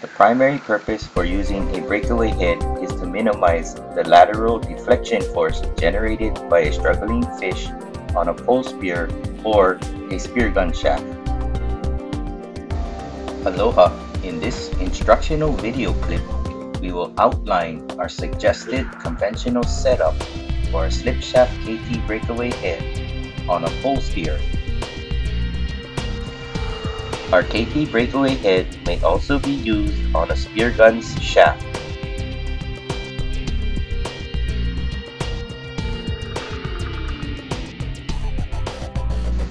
The primary purpose for using a breakaway head is to minimize the lateral deflection force generated by a struggling fish on a pole spear or a spear gun shaft. Aloha! In this instructional video clip, we will outline our suggested conventional setup for a SlipShaft KT breakaway head on a pole spear. Our KT breakaway head may also be used on a spear gun's shaft.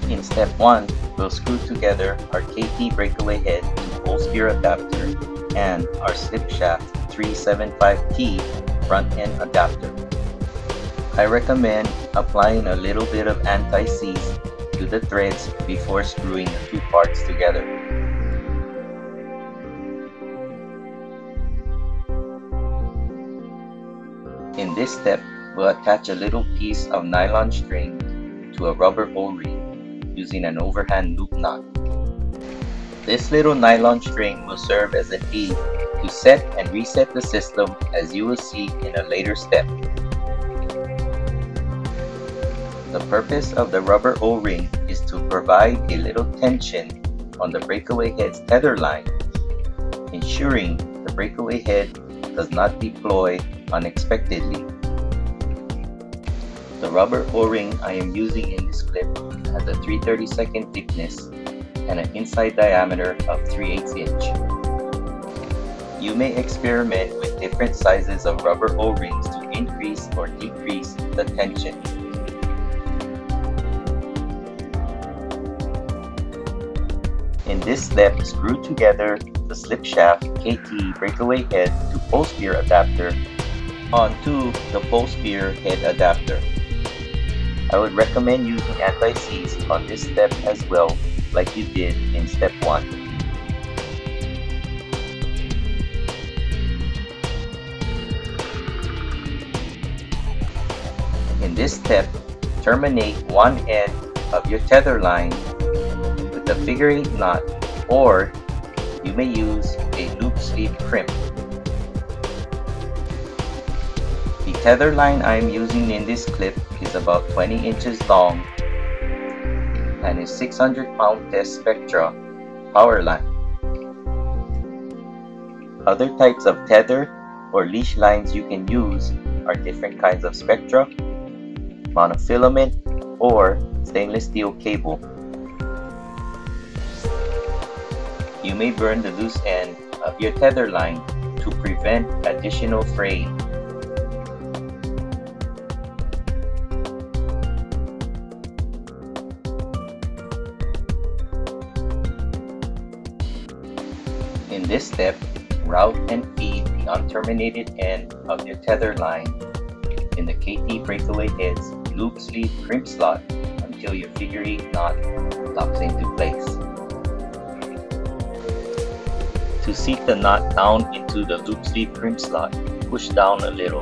In step 1, we'll screw together our KT breakaway head to pole spear adapter and our SlipShaft 375T front end adapter. I recommend applying a little bit of anti-seize to the threads before screwing the two parts together. In this step, we'll attach a little piece of nylon string to a rubber O-ring using an overhand loop knot. This little nylon string will serve as an aid to set and reset the system, as you will see in a later step. The purpose of the rubber O-ring is to provide a little tension on the breakaway head's tether line, ensuring the breakaway head does not deploy unexpectedly. The rubber O-ring I am using in this clip has a 3/32 thickness and an inside diameter of 3/8 inch. You may experiment with different sizes of rubber O-rings to increase or decrease the tension. In this step, screw together the SlipShaft KT breakaway head to pole spear adapter onto the pole spear head adapter. I would recommend using anti-seize on this step as well, like you did in step 1. In this step, terminate one end of your tether line with a figure-8 knot, or you may use a loop sleeve crimp. The tether line I am using in this clip is about 20 inches long and is 600-pound test Spectra power line. Other types of tether or leash lines you can use are different kinds of Spectra, monofilament, or stainless steel cable. You may burn the loose end of your tether line to prevent additional fraying. In this step, route and feed the unterminated end of your tether line in the KT breakaway head's loop sleeve crimp slot until your figure-8 knot locks into place. To seat the knot down into the loop sleeve crimp slot, push down a little.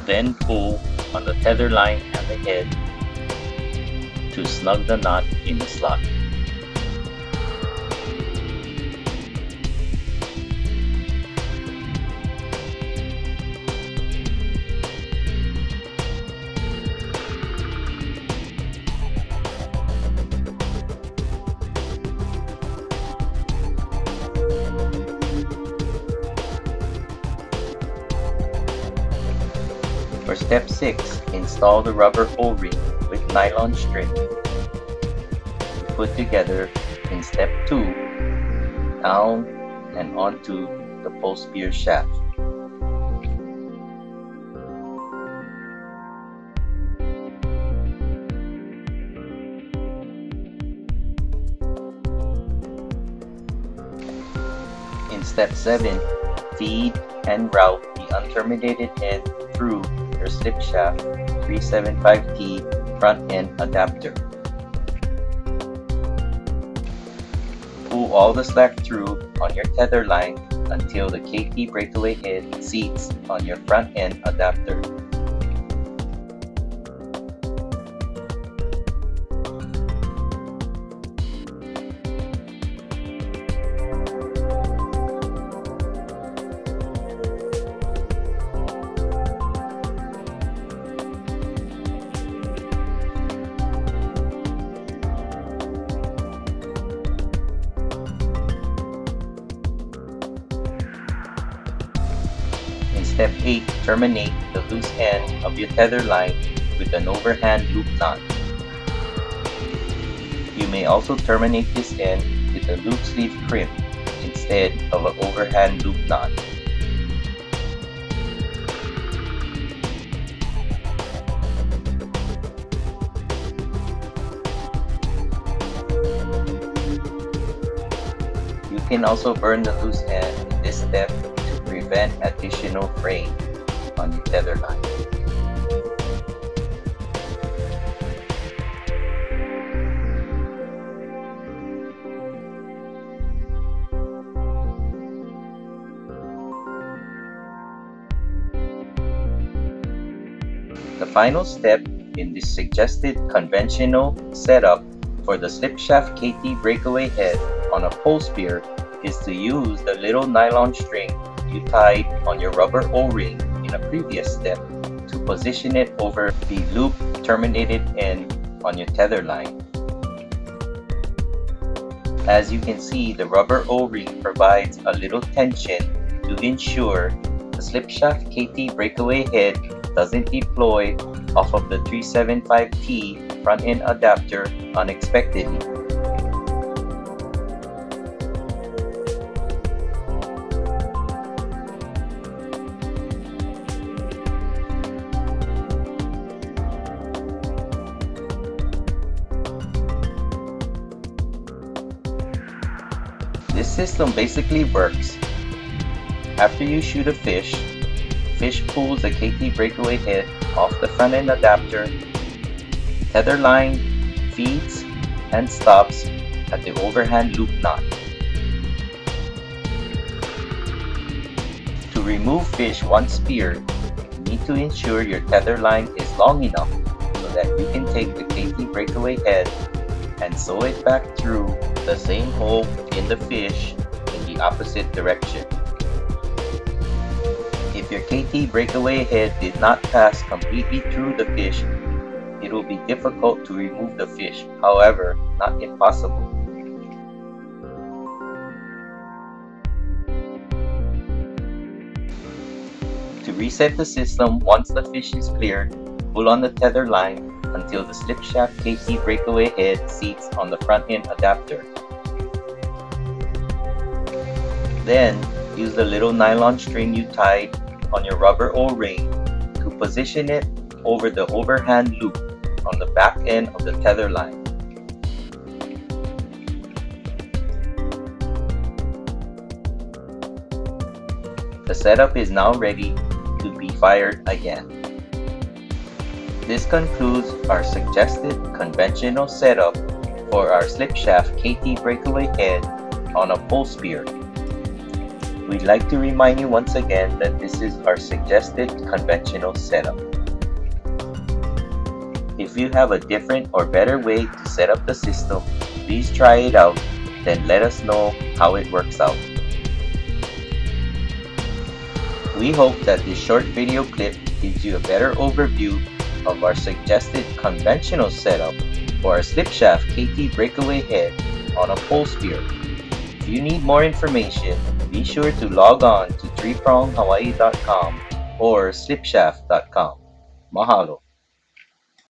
Then pull on the tether line and the head to snug the knot in the slot. For step 6, install the rubber O-ring with nylon string. Put together in step 2, down and onto the pole spear shaft. In step 7, feed and route the unterminated end through your SlipShaft 375T front end adapter. Pull all the slack through on your tether line until the KT breakaway head seats on your front end adapter. Step 8. Terminate the loose end of your tether line with an overhand loop knot. You may also terminate this end with a loop sleeve crimp instead of an overhand loop knot. You can also burn the loose end in this step to prevent additional fraying on your tether line. The final step in this suggested conventional setup for the SlipShaft KT breakaway head on a pole spear is to use the little nylon string you tied on your rubber O-ring in a previous step to position it over the loop terminated end on your tether line. As you can see, the rubber O-ring provides a little tension to ensure the SlipShaft KT breakaway head doesn't deploy off of the 375T front-end adapter unexpectedly. This system basically works. After you shoot a fish pulls the KT breakaway head off the front end adapter, tether line feeds and stops at the overhand loop knot. To remove fish once speared, you need to ensure your tether line is long enough so that you can take the KT breakaway head and sew it back through the same hole in the fish in the opposite direction. If your KT breakaway head did not pass completely through the fish, it will be difficult to remove the fish, however, not impossible. To reset the system, once the fish is cleared, pull on the tether line until the SlipShaft KT breakaway head seats on the front end adapter. Then, use the little nylon string you tied on your rubber O-ring to position it over the overhand loop on the back end of the tether line. The setup is now ready to be fired again. This concludes our suggested conventional setup for our SlipShaft KT breakaway head on a pole spear. We'd like to remind you once again that this is our suggested conventional setup. If you have a different or better way to set up the system, please try it out, then let us know how it works out. We hope that this short video clip gives you a better overview of our suggested conventional setup for our SlipShaft KT breakaway head on a pole spear. If you need more information, be sure to log on to 3pronghawaii.com or slipshaft.com. Mahalo.